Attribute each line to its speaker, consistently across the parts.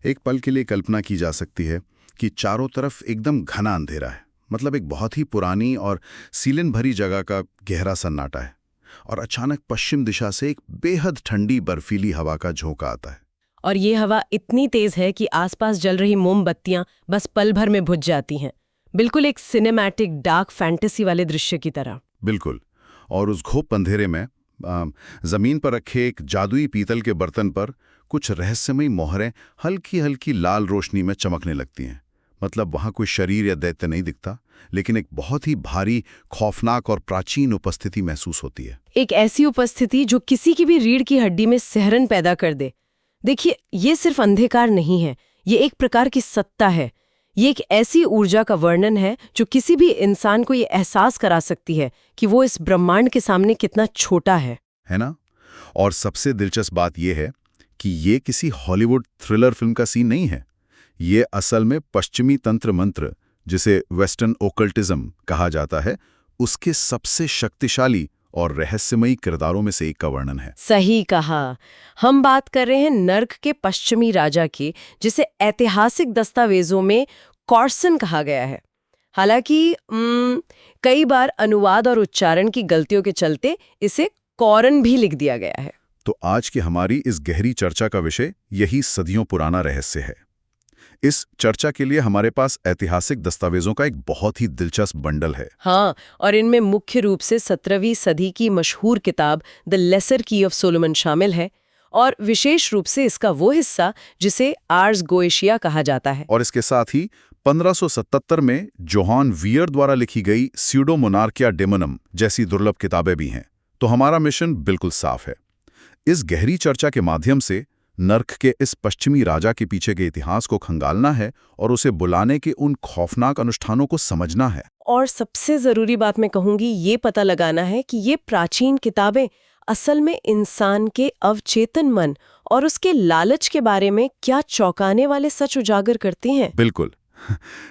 Speaker 1: एक पल के लिए कल्पना की जा सकती है कि चारों तरफ एकदम घना अंधेरा है, मतलब एक बहुत ही पुरानी और सीलन भरी जगह का गहरा सन्नाटा है, और अचानक पश्चिम दिशा से एक बेहद ठंडी बर्फीली हवा का झोंका आता है।
Speaker 2: और ये हवा इतनी तेज है कि आसपास जल रही मोमबत्तियां बस पल भर में बुझ जाती हैं। बिल्कुल एक सिनेमैटिक डार्क फैंटेसी वाले दृश्य की तरह।
Speaker 1: बिल्कुल। और उस घोप अंधेरे में जमीन पर रखे एक जादुई पीतल के बर्तन पर कुछ रहस्यमयी मोहरें हल्की हल्की लाल रोशनी में चमकने लगती हैं। मतलब वहां कोई शरीर या दैत्य नहीं दिखता, लेकिन एक बहुत ही भारी, खौफनाक और प्राचीन उपस्थिति महसूस होती है।
Speaker 2: एक ऐसी उपस्थिति जो किसी की भी रीढ़ की हड्डी में सिहरन पैदा कर दे। देखिए, ये सिर्फ अंधकार नहीं है, ये एक प्रकार की सत्ता है। ये एक ऐसी ऊर्जा का वर्णन है जो किसी भी इंसान को ये एहसास करा सकती है कि वो इस ब्रह्मांड के सामने कितना छोटा है
Speaker 1: ना? और सबसे दिलचस्प बात यह है कि ये किसी हॉलीवुड थ्रिलर फिल्म का सीन नहीं है। ये असल में पश्चिमी तंत्र मंत्र, जिसे वेस्टर्न ओकल्टिज्म कहा जाता है, उसके सबसे शक्तिशाली और रहस्यमयी किरदारों में से एक का वर्णन है।
Speaker 2: सही कहा। हम बात कर रहे हैं नर्क के पश्चिमी राजा की, जिसे ऐतिहासिक दस्तावेजों में कॉर्सन कहा गया है। हालांकि कई बार अनुवाद और उच्चारण की गलतियों के चलते इसे कॉरन भी लिख दिया गया है।
Speaker 1: तो आज की हमारी इस गहरी चर्चा का विषय यही सदियों पुराना रहस्य है। इस चर्चा के लिए हमारे पास ऐतिहासिक दस्तावेजों का एक बहुत ही दिलचस्प बंडल है।
Speaker 2: हाँ, और इनमें मुख्य रूप से 17वीं सदी की मशहूर किताब द लेसर की ऑफ सोलोमन शामिल है, और विशेष रूप से इसका वो हिस्सा जिसे आर्स गोएशिया कहा जाता है।
Speaker 1: और इसके साथ ही 1577 में जोहान वियर द्वारा लिखी गई स्यूडो मोनार्किया डेमोनम जैसी दुर्लभ किताबें भी हैं। तो हमारा मिशन बिल्कुल साफ है। इस गहरी चर्चा के माध्यम से नर्क के इस पश्चिमी राजा के पीछे के इतिहास को खंगालना है और उसे बुलाने के उन खौफनाक अनुष्ठानों को समझना है।
Speaker 2: और सबसे जरूरी बात मैं कहूंगी, ये पता लगाना है कि ये प्राचीन किताबें असल में इंसान के अवचेतन मन और उसके लालच के बारे में क्या चौंकाने वाले सच उजागर करती हैं।
Speaker 1: बिल्कुल।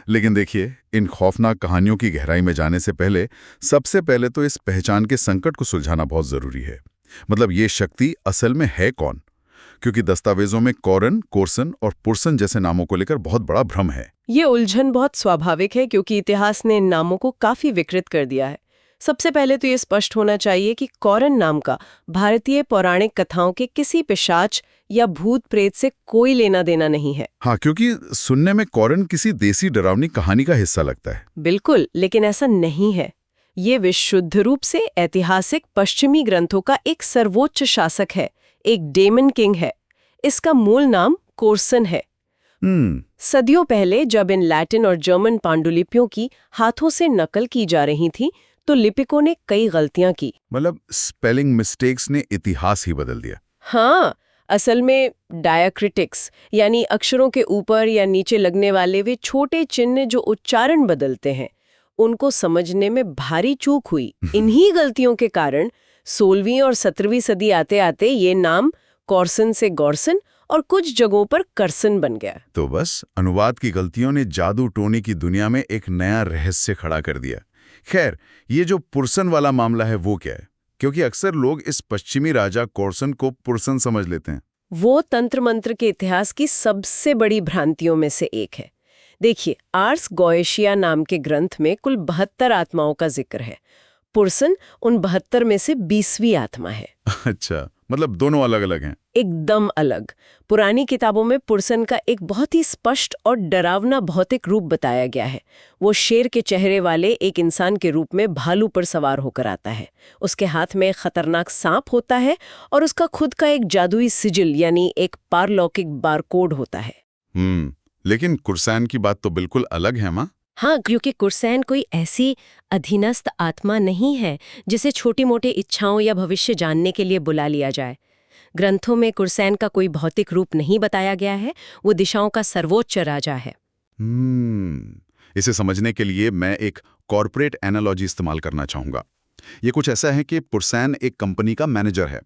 Speaker 1: लेकिन देखिए, इन खौफनाक कहानियों की गहराई में जाने से पहले सबसे पहले तो इस पहचान के संकट को सुलझाना बहुत जरूरी है। मतलब ये शक्ति असल में है कौन? क्योंकि दस्तावेजों में कॉरन, कोर्सन और पुरसन जैसे नामों को लेकर बहुत बड़ा भ्रम है।
Speaker 2: ये उलझन बहुत स्वाभाविक है, क्योंकि इतिहास ने इन नामों को काफी विकृत कर दिया है। सबसे पहले तो ये स्पष्ट होना चाहिए कि कॉरन नाम का भारतीय पौराणिक कथाओं के किसी पिशाच या भूत प्रेत से कोई लेना देना नहीं है।
Speaker 1: हाँ, क्योंकि सुनने में कॉरन किसी देसी डरावनी कहानी का हिस्सा लगता है।
Speaker 2: बिल्कुल, लेकिन ऐसा नहीं है। ये विशुद्ध रूप से ऐतिहासिक पश्चिमी ग्रंथों का एक सर्वोच्च शासक है, एक डेमन किंग है। इसका मूल नाम कोर्सन है। सदियों पहले जब इन लैटिन और जर्मन पांडुलिपियों की हाथों से नकल की जा रही थी, तो लिपिकों ने कई गलतियां की।
Speaker 1: मतलब स्पेलिंग मिस्टेक्स ने इतिहास ही बदल दिया।
Speaker 2: हाँ, असल में डायक्रिटिक्स यानी अक्षरों के ऊपर या नीचे लगने वाले वे छोटे चिन्ह जो उच्चारण बदलते हैं, उनको समझने में भारी चूक हुई। इन्हीं गलतियों के कारण 16वीं और 17वीं सदी आते आते ये नाम कॉर्सन से गॉर्सन और कुछ जगहों पर कर्सन बन गया।
Speaker 1: तो बस अनुवाद की गलतियों ने जादू टोने की दुनिया में एक नया रहस्य खड़ा कर दिया। खैर, ये जो पुरसन वाला मामला है वो क्या है? क्योंकि अक्सर लोग इस पश्चिमी राजा कॉर्सन को पुरसन समझ लेते हैं।
Speaker 2: वो तंत्र मंत्र के इतिहास की सबसे बड़ी भ्रांतियों में से एक है। देखिए, आर्स गोएशिया नाम के ग्रंथ में कुल 72 आत्माओं का जिक्र है। पुरसन उन 72 में से 20वीं आत्मा है।
Speaker 1: अच्छा, मतलब दोनों अलग अलग हैं।
Speaker 2: एकदम अलग। पुरानी किताबों में पुरसन का एक बहुत ही स्पष्ट और डरावना भौतिक रूप बताया गया है। वो शेर के चेहरे वाले एक इंसान के रूप में भालू पर सवार होकर आता है। उसके हाथ में एक खतरनाक सांप होता है और उसका खुद का एक जादुई सिजिल यानी एक पारलौकिक बारकोड होता है।
Speaker 1: लेकिन कुर्सान की बात तो बिल्कुल अलग है माँ।
Speaker 2: हाँ, क्योंकि कुर्सैन कोई ऐसी अधीनस्थ आत्मा नहीं है जिसे छोटी मोटी इच्छाओं या भविष्य जानने के लिए बुला लिया जाए। ग्रंथों में कुर्सैन का कोई भौतिक रूप नहीं बताया गया है। वो दिशाओं का सर्वोच्च राजा है।
Speaker 1: इसे समझने के लिए मैं एक कॉर्पोरेट एनालॉजी इस्तेमाल करना चाहूंगा। ये कुछ ऐसा है कि पुरसैन एक कंपनी का मैनेजर है।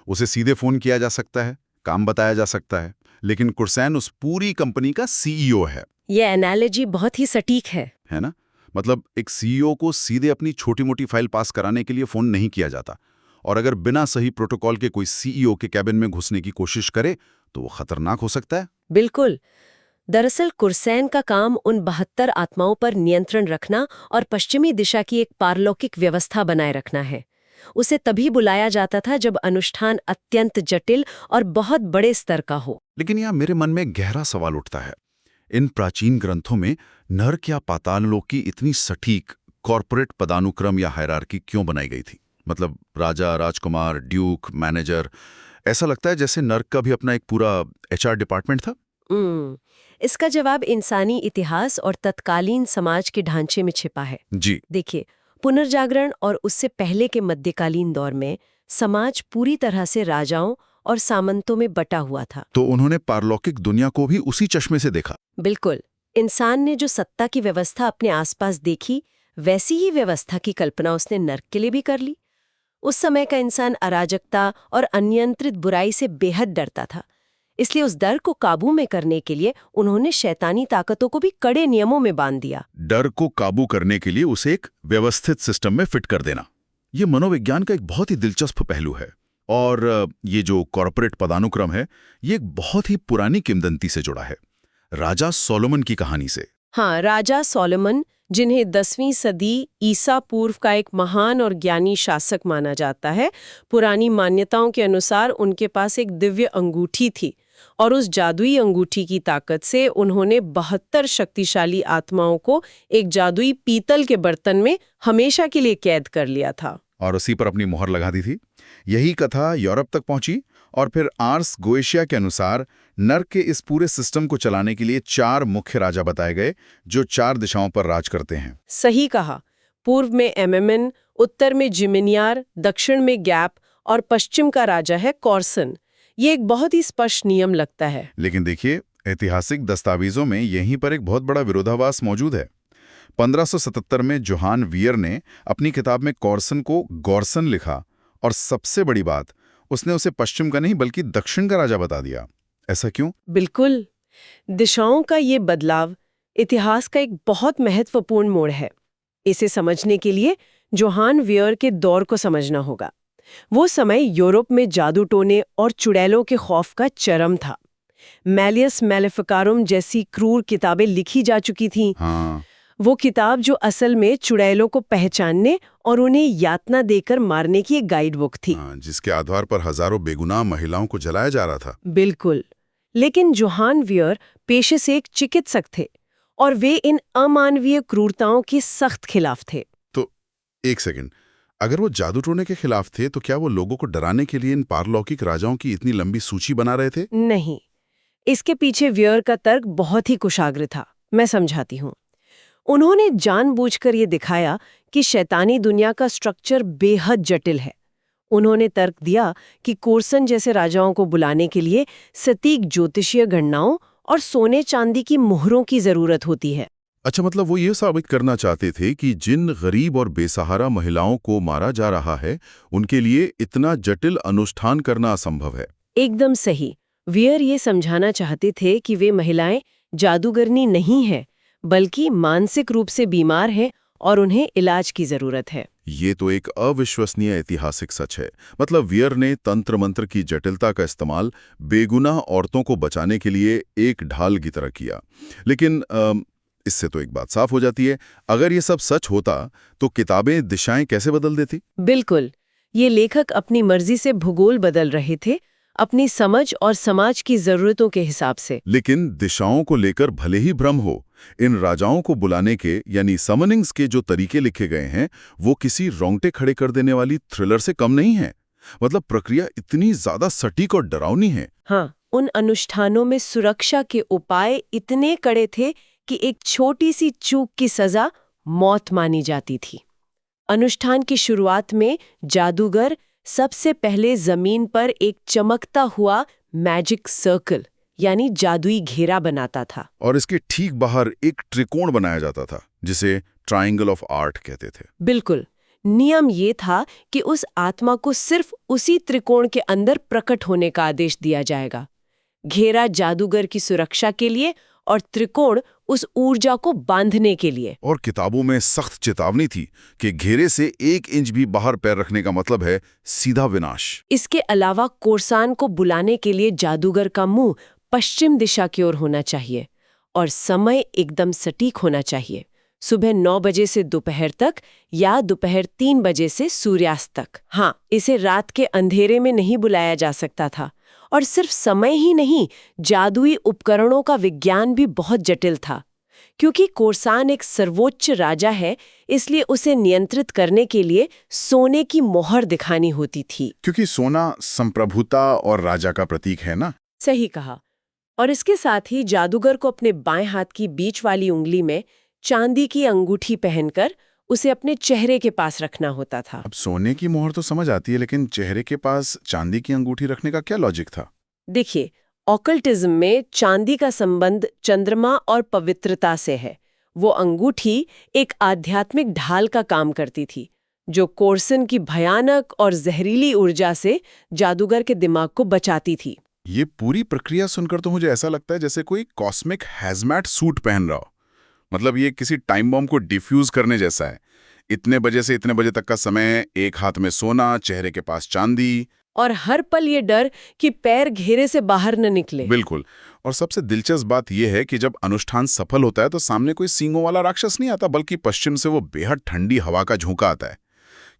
Speaker 1: उसे सीधे फोन किया जा सकता है, काम बताया जा सकता है, लेकिन कुर्सैन उस पूरी कंपनी का सीईओ है।
Speaker 2: ये एनालॉजी बहुत ही सटीक है
Speaker 1: ना? मतलब एक सीईओ को सीधे अपनी छोटी मोटी फाइल पास कराने के लिए फोन नहीं किया जाता। और अगर बिना सही प्रोटोकॉल के कोई सीईओ के कैबिन में घुसने की कोशिश करे तो वो खतरनाक हो सकता है।
Speaker 2: बिल्कुल। दरअसल कुरसैन का काम उन 72 आत्माओं पर नियंत्रण रखना और पश्चिमी दिशा की एक पारलौकिक व्यवस्था बनाए रखना है। उसे तभी बुलाया जाता था जब अनुष्ठान अत्यंत जटिल और बहुत बड़े स्तर का हो।
Speaker 1: लेकिन यहाँ मेरे मन में गहरा सवाल उठता है, इन प्राचीन ग्रंथों में नर्क या पाताल लोक की इतनी सटीक कॉर्पोरेट पदानुक्रम या हायरार्की क्यों बनाई गई थी? मतलब राजा, राजकुमार, ड्यूक, मैनेजर, ऐसा लगता है जैसे नर्क का भी अपना एक पूरा एचआर डिपार्टमेंट था।
Speaker 2: इसका जवाब इंसानी इतिहास और तत्कालीन समाज के ढांचे में छिपा है।
Speaker 1: जी।
Speaker 2: देखिए, पुनर्जागरण और उससे पहले के मध्यकालीन दौर में समाज पूरी तरह से राजाओं और सामंतों में बटा हुआ था।
Speaker 1: तो उन्होंने पारलौकिक दुनिया को भी उसी चश्मे से देखा।
Speaker 2: बिल्कुल। इंसान ने जो सत्ता की व्यवस्था अपने आसपास देखी, वैसी ही व्यवस्था की कल्पना उसने नर्क के लिए भी कर ली। उस समय का इंसान अराजकता और अनियंत्रित बुराई से बेहद डरता था। इसलिए उस डर को काबू में करने के लिए उन्होंने शैतानी ताकतों को भी कड़े नियमों में बांध दिया।
Speaker 1: डर को काबू करने के लिए उसे एक व्यवस्थित सिस्टम में फिट कर देना, ये मनोविज्ञान का एक बहुत ही दिलचस्प पहलू है। और ये जो कॉर्पोरेट पदानुक्रम है, ये एक बहुत ही पुरानी किंवदंती से जुड़ा है, राजा सोलोमन की कहानी से।
Speaker 2: हाँ, राजा सोलोमन, जिन्हें 10वीं सदी ईसा पूर्व का एक महान और ज्ञानी शासक माना जाता है, पुरानी मान्यताओं के अनुसार उनके पास एक दिव्य अंगूठी थी और उस जादुई अंगूठी की ताकत से उन्होंने 72 शक्तिशाली आत्माओं को एक जादुई पीतल के बर्तन में हमेशा के लिए कैद कर लिया था
Speaker 1: और उसी पर अपनी मोहर लगा दी थी। यही कथा यूरोप तक पहुंची और फिर आर्स गोएशिया के अनुसार नर्क के इस पूरे सिस्टम को चलाने के लिए 4 मुख्य राजा बताए गए, जो 4 दिशाओं पर राज करते हैं।
Speaker 2: सही कहा। पूर्व में एमेमन, उत्तर में जिमिनियार, दक्षिण में गैप और पश्चिम का राजा है कॉर्सन। ये एक बहुत ही स्पष्ट नियम लगता है।
Speaker 1: लेकिन देखिए, ऐतिहासिक दस्तावेजों में यहीं पर एक बहुत बड़ा विरोधाभास मौजूद है। 1577 में जोहान वियर ने अपनी किताब में कॉर्सन को गॉर्सन लिखा और सबसे बड़ी बात, उसने उसे पश्चिम का नहीं बल्कि दक्षिण का राजा बता दिया। ऐसा क्यों?
Speaker 2: बिल्कुल। दिशाओं का ये बदलाव इतिहास का एक बहुत महत्वपूर्ण मोड़ है। इसे समझने के लिए जोहान वियर के दौर को समझना होगा। वो समय यूरोप में जादू टोने और चुड़ैलों के खौफ का चरम था। मैलियस मैलेफिकारुम जैसी क्रूर किताबें लिखी जा चुकी थीं।
Speaker 1: हाँ।
Speaker 2: वो किताब जो असल में चुड़ैलों को पहचानने और उन्हें यातना देकर मारने की एक गाइड बुक थी।
Speaker 1: जिसके आधार पर हजारों बेगुनाह महिलाओं को जलाया जा रहा था।
Speaker 2: बिल्कुल। लेकिन जोहान वियर पेशे से एक चिकित्सक थे और वे इन अमानवीय क्रूरताओं के सख्त खिलाफ थे।
Speaker 1: तो एक सेकंड, अगर वो जादू टोने के खिलाफ थे तो क्या वो लोगों को डराने के लिए इन पारलौकिक राजाओं की इतनी लंबी सूची बना रहे थे?
Speaker 2: नहीं, इसके पीछे वियर का तर्क बहुत ही कुशाग्र था। मैं समझाती हूँ। उन्होंने जानबूझकर ये दिखाया कि शैतानी दुनिया का स्ट्रक्चर बेहद जटिल है। उन्होंने तर्क दिया कि कोर्सन जैसे राजाओं को बुलाने के लिए सटीक ज्योतिषीय गणनाओं और सोने चांदी की मोहरों की जरूरत होती है।
Speaker 1: अच्छा, मतलब वो ये साबित करना चाहते थे कि जिन गरीब और बेसहारा महिलाओं को मारा जा रहा है, उनके लिए इतना जटिल अनुष्ठान करना असंभव है।
Speaker 2: एकदम सही। वियर ये समझाना चाहते थे कि वे महिलाएं जादूगरनी नहीं हैं, बल्कि मानसिक रूप से बीमार हैं और उन्हें इलाज की जरूरत है।
Speaker 1: ये तो एक अविश्वसनीय ऐतिहासिक सच है। मतलब वियर ने तंत्र मंत्र की जटिलता का इस्तेमाल बेगुनाह औरतों को बचाने के लिए एक ढाल की तरह किया। लेकिन इससे तो एक बात साफ हो जाती है, अगर ये सब सच होता तो किताबें दिशाएं कैसे बदल देती?
Speaker 2: बिल्कुल। ये लेखक अपनी मर्जी से भूगोल बदल रहे थे, अपनी समझ और समाज की जरूरतों के हिसाब से।
Speaker 1: लेकिन दिशाओं को लेकर भले ही भ्रम हो, इन राजाओं को बुलाने के यानी समनिंग्स के जो तरीके लिखे गए हैं, वो किसी रोंगटे खड़े कर देने वाली थ्रिलर से कम नहीं है। मतलब प्रक्रिया इतनी ज्यादा सटीक और डरावनी है।
Speaker 2: हाँ, उन अनुष्ठानों में सुरक्षा के उपाय इतने कड़े थे कि एक छोटी सी चूक की सजा मौत मानी जाती थी। अनुष्ठान की शुरुआत में जादूगर सबसे पहले जमीन पर एक चमकता हुआ मैजिक सर्कल यानी जादुई घेरा बनाता था
Speaker 1: और इसके ठीक बाहर एक त्रिकोण बनाया जाता था, जिसे ट्रायंगल ऑफ आर्ट कहते थे।
Speaker 2: बिल्कुल। नियम ये था कि उस आत्मा को सिर्फ उसी त्रिकोण के अंदर प्रकट होने का आदेश दिया जाएगा। घेरा जादूगर की सुरक्षा के लिए और त्रिकोण उस ऊर्जा को बांधने के लिए।
Speaker 1: और किताबों में सख्त चेतावनी थी कि घेरे से 1 इंच भी बाहर पैर रखने का मतलब है सीधा विनाश।
Speaker 2: इसके अलावा कोर्सान को बुलाने के लिए जादूगर का मुंह पश्चिम दिशा की ओर होना चाहिए और समय एकदम सटीक होना चाहिए, सुबह 9 बजे से दोपहर तक या दोपहर 3 बजे से सूर्यास्त तक। हाँ, इसे रात के अंधेरे में नहीं बुलाया जा सकता था। और सिर्फ समय ही नहीं, जादुई उपकरणों का विज्ञान भी बहुत जटिल था। क्योंकि कोर्सान एक सर्वोच्च राजा है, इसलिए उसे नियंत्रित करने के लिए सोने की मोहर दिखानी होती थी।
Speaker 1: क्योंकि सोना संप्रभुता और राजा का प्रतीक है ना।
Speaker 2: सही कहा। और इसके साथ ही जादूगर को अपने बाएं हाथ की बीच वाली उंगली में चांदी की अंगूठी पहनकर उसे अपने चेहरे के पास रखना होता था।
Speaker 1: अब सोने की मोहर तो समझ आती है, लेकिन चेहरे के पास चांदी की अंगूठी रखने का क्या लॉजिक था?
Speaker 2: देखिए, ऑकल्टिज्म में चांदी का संबंध चंद्रमा और पवित्रता से है। वो अंगूठी एक आध्यात्मिक ढाल का काम करती थी, जो कोर्सन की भयानक और जहरीली ऊर्जा से जादूगर के दिमाग को बचाती थी।
Speaker 1: ये पूरी प्रक्रिया सुनकर तो मुझे ऐसा लगता है जैसे कोई कॉस्मिक हैजमैट सूट पहन रहा हो। मतलब ये किसी टाइम बॉम्ब को डिफ्यूज करने जैसा है। इतने बजे से इतने बजे तक का समय, एक हाथ में सोना, चेहरे के पास चांदी,
Speaker 2: और हर पल ये डर कि पैर घेरे से बाहर न निकले।
Speaker 1: बिल्कुल। और सबसे दिलचस्प बात यह है कि जब अनुष्ठान सफल होता है तो सामने कोई सींगों वाला राक्षस नहीं आता, बल्कि पश्चिम से वो बेहद ठंडी हवा का झोंका आता है।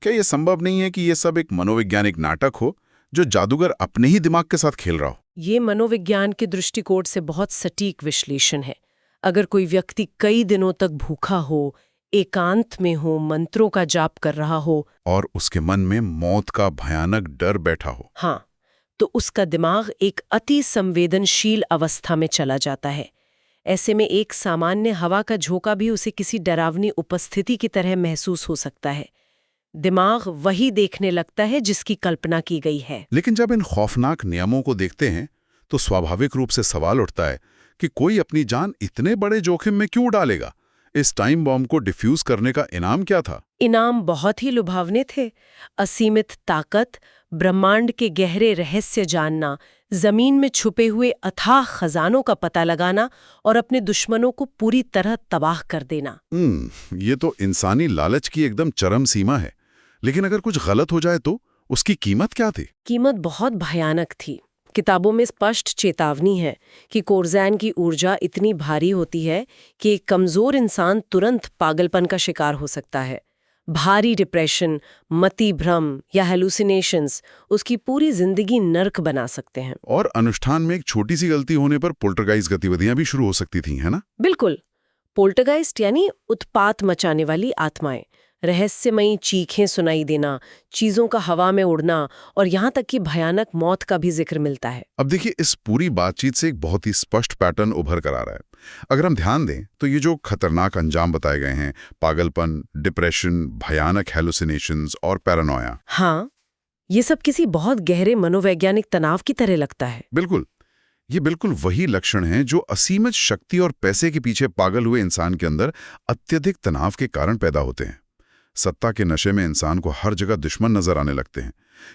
Speaker 1: क्या ये संभव नहीं है कि ये सब एक मनोवैज्ञानिक नाटक हो जो जादूगर अपने ही दिमाग के साथ खेल रहा हो?
Speaker 2: ये मनोविज्ञान के दृष्टिकोण से बहुत सटीक विश्लेषण है। अगर कोई व्यक्ति कई दिनों तक भूखा हो, एकांत में हो, मंत्रों का जाप कर रहा हो
Speaker 1: और उसके मन में मौत का भयानक डर बैठा हो,
Speaker 2: हाँ, तो उसका दिमाग एक अति संवेदनशील अवस्था में चला जाता है। ऐसे में एक सामान्य हवा का झोंका भी उसे किसी डरावनी उपस्थिति की तरह महसूस हो सकता है। दिमाग वही देखने लगता है जिसकी कल्पना की गई है।
Speaker 1: लेकिन जब इन खौफनाक नियमों को देखते हैं तो स्वाभाविक रूप से सवाल उठता है कि कोई अपनी जान इतने बड़े जोखिम में क्यों डालेगा? इस टाइम बॉम्ब को डिफ्यूज करने का इनाम क्या था?
Speaker 2: इनाम बहुत ही लुभावने थे। असीमित ताकत, ब्रह्मांड के गहरे रहस्य जानना, जमीन में छुपे हुए अथाह खजानों का पता लगाना और अपने दुश्मनों को पूरी तरह तबाह कर देना।
Speaker 1: ये तो इंसानी लालच की एकदम चरम सीमा है। लेकिन अगर कुछ गलत हो जाए तो उसकी कीमत क्या थी?
Speaker 2: कीमत बहुत भयानक थी। किताबों में स्पष्ट चेतावनी है कि कोर्सान की ऊर्जा इतनी भारी होती है कि एक कमजोर इंसान तुरंत पागलपन का शिकार हो सकता है। भारी डिप्रेशन, मति भ्रम या हेलुसिनेशंस उसकी पूरी जिंदगी नर्क बना सकते हैं।
Speaker 1: और अनुष्ठान में एक छोटी सी गलती होने पर पोल्टरगाइस्ट गतिविधियां भी शुरू हो सकती थी, है ना?
Speaker 2: बिल्कुल। पोल्टरगाइस्ट यानी उत्पात मचाने वाली आत्माएं, रहस्यमयी चीखें सुनाई देना, चीजों का हवा में उड़ना और यहाँ तक कि भयानक मौत का भी जिक्र मिलता है।
Speaker 1: अब देखिए, इस पूरी बातचीत से एक बहुत ही स्पष्ट पैटर्न उभर कर आ रहा है। अगर हम ध्यान दें तो ये जो खतरनाक अंजाम बताए गए हैं, पागलपन, डिप्रेशन, भयानक हेलुसिनेशंस और पैरानोया,
Speaker 2: हाँ, ये सब किसी बहुत गहरे मनोवैज्ञानिक तनाव की तरह लगता है।
Speaker 1: बिल्कुल, ये बिल्कुल वही लक्षण हैं जो असीमित शक्ति और पैसे के पीछे पागल हुए इंसान के अंदर अत्यधिक तनाव के कारण पैदा होते हैं। सत्ता के नशे में इंसान को हर जगह दुश्मन नजर आने लगते हैं।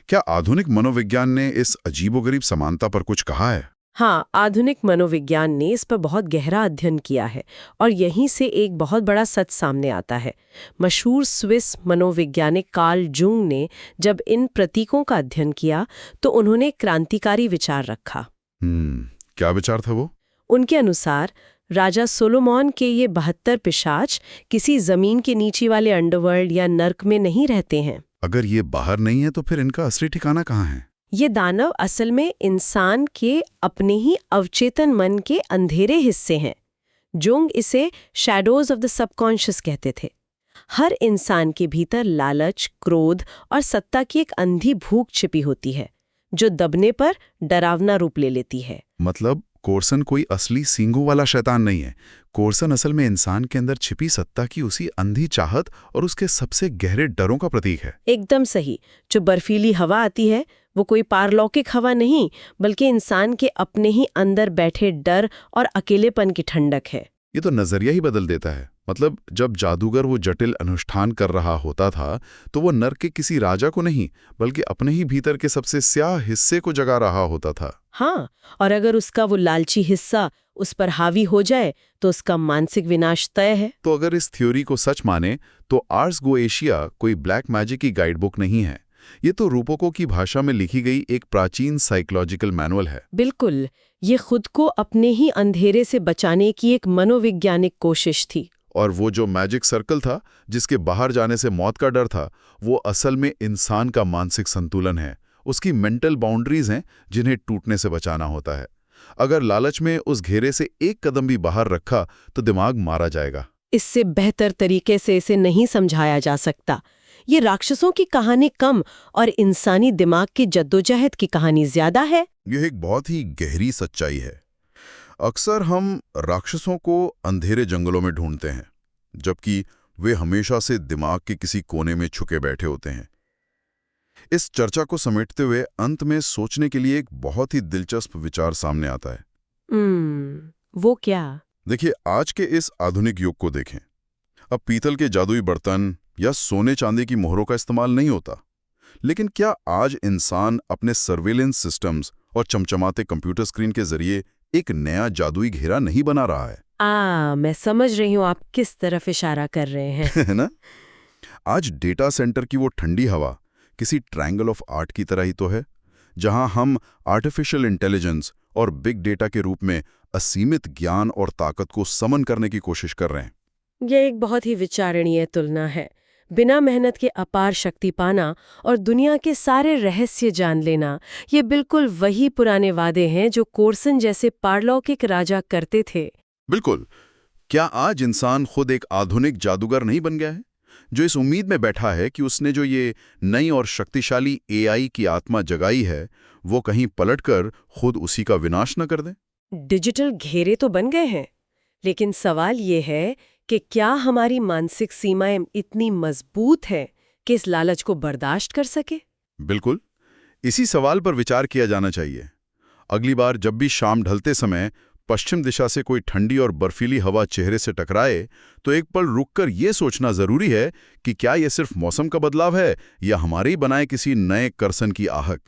Speaker 1: क्या आधुनिक मनोविज्ञान ने इस अजीबोगरीब समानता पर कुछ कहा है?
Speaker 2: हाँ, आधुनिक मनोविज्ञान ने इस पर बहुत गहरा अध्ययन किया है और यहीं से एक बहुत बड़ा सच सामने आता है। मशहूर स्विस मनोवैज्ञानिक कार्ल जुंग ने जब इन प्रतीकों का अध्ययन किया तो उन्होंने क्रांतिकारी विचार रखा।
Speaker 1: क्या विचार था वो?
Speaker 2: उनके अनुसार राजा सोलोमन के ये 72 पिशाच किसी जमीन के नीचे वाले अंडरवर्ल्ड या नर्क में नहीं रहते हैं।
Speaker 1: अगर ये बाहर नहीं है तो फिर इनका असली ठिकाना कहाँ है?
Speaker 2: ये दानव असल में इंसान के अपने ही अवचेतन मन के अंधेरे हिस्से हैं। जुंग इसे शैडोज ऑफ द सबकॉन्शियस कहते थे। हर इंसान के भीतर लालच, क्रोध और सत्ता की एक अंधी भूख छिपी होती है जो दबने पर डरावना रूप ले लेती है।
Speaker 1: मतलब कोर्सन कोई असली सींगों वाला शैतान नहीं है। कोर्सन असल में इंसान के अंदर छिपी सत्ता की उसी अंधी चाहत और उसके सबसे गहरे डरों का प्रतीक है।
Speaker 2: एकदम सही। जो बर्फीली हवा आती है वो कोई पारलौकिक हवा नहीं, बल्कि इंसान के अपने ही अंदर बैठे डर और अकेलेपन की ठंडक है।
Speaker 1: ये तो नजरिया ही बदल देता है। मतलब जब जादूगर वो जटिल अनुष्ठान कर रहा होता था तो वो नर्क के किसी राजा को नहीं बल्कि अपने ही भीतर के सबसे स्याह हिस्से को जगा रहा होता था।
Speaker 2: हाँ, और अगर उसका वो लालची हिस्सा उस पर हावी हो जाए तो उसका मानसिक विनाश तय है।
Speaker 1: तो अगर इस थ्योरी को सच माने तो आर्स गोएशिया कोई ब्लैक मैजिक की गाइड बुक नहीं है, ये तो रूपकों की भाषा में लिखी गई एक प्राचीन साइकोलॉजिकल मैनुअल है।
Speaker 2: बिल्कुल, ये खुद को अपने ही अंधेरे से बचाने की एक मनोवैज्ञानिक कोशिश थी।
Speaker 1: और वो जो मैजिक सर्कल था जिसके बाहर जाने से मौत का डर था, वो असल में इंसान का मानसिक संतुलन है, उसकी मेंटल बाउंड्रीज हैं जिन्हें टूटने से बचाना होता है। अगर लालच में उस घेरे से एक कदम भी बाहर रखा तो दिमाग मारा जाएगा।
Speaker 2: इससे बेहतर तरीके से इसे नहीं समझाया जा सकता। ये राक्षसों की कहानी कम और इंसानी दिमाग की जद्दोजहद की कहानी ज्यादा है।
Speaker 1: यह एक बहुत ही गहरी सच्चाई है। अक्सर हम राक्षसों को अंधेरे जंगलों में ढूंढते हैं, जबकि वे हमेशा से दिमाग के किसी कोने में छुपे बैठे होते हैं। इस चर्चा को समेटते हुए अंत में सोचने के लिए एक बहुत ही दिलचस्प विचार सामने आता है।
Speaker 2: वो क्या?
Speaker 1: देखिए, आज के इस आधुनिक युग को देखें। अब पीतल के जादुई बर्तन या सोने चांदी की मोहरों का इस्तेमाल नहीं होता, लेकिन क्या आज इंसान अपने सर्वेलेंस सिस्टम्स और चमचमाते कंप्यूटर स्क्रीन के जरिए एक नया जादुई घेरा नहीं बना रहा है?
Speaker 2: मैं समझ रही हूँ आप किस तरफ इशारा कर रहे हैं।
Speaker 1: है ना? आज डेटा सेंटर की वो ठंडी हवा किसी ट्रायंगल ऑफ आर्ट की तरह ही तो है, जहां हम आर्टिफिशियल इंटेलिजेंस और बिग डेटा के रूप में असीमित ज्ञान और ताकत को समन करने की कोशिश कर रहे हैं।
Speaker 2: यह एक बहुत ही विचारणीय तुलना है। बिना मेहनत के अपार शक्ति पाना और दुनिया के सारे रहस्य जान लेना, ये बिल्कुल वही पुराने वादे हैं जो कोर्सन जैसे पारलौकिक राजा करते थे।
Speaker 1: बिल्कुल। क्या आज इंसान खुद एक आधुनिक जादूगर नहीं बन गया है, जो इस उम्मीद में बैठा है कि उसने जो ये नई और शक्तिशाली एआई की आत्मा जगाई है, वो कहीं पलटकर खुद उसी का विनाश न कर दे?
Speaker 2: डिजिटल घेरे तो बन गए हैं, लेकिन सवाल ये है कि क्या हमारी मानसिक सीमाएं इतनी मजबूत हैं कि इस लालच को बर्दाश्त कर सके?
Speaker 1: बिल्कुल, इसी सवाल पर विचार किया जाना चाहिए। अगली बार जब भी शाम ढलते समय पश्चिम दिशा से कोई ठंडी और बर्फीली हवा चेहरे से टकराए, तो एक पल रुककर ये सोचना जरूरी है कि क्या यह सिर्फ मौसम का बदलाव है या हमारे ही बनाए किसी नए कर्सन की आहट।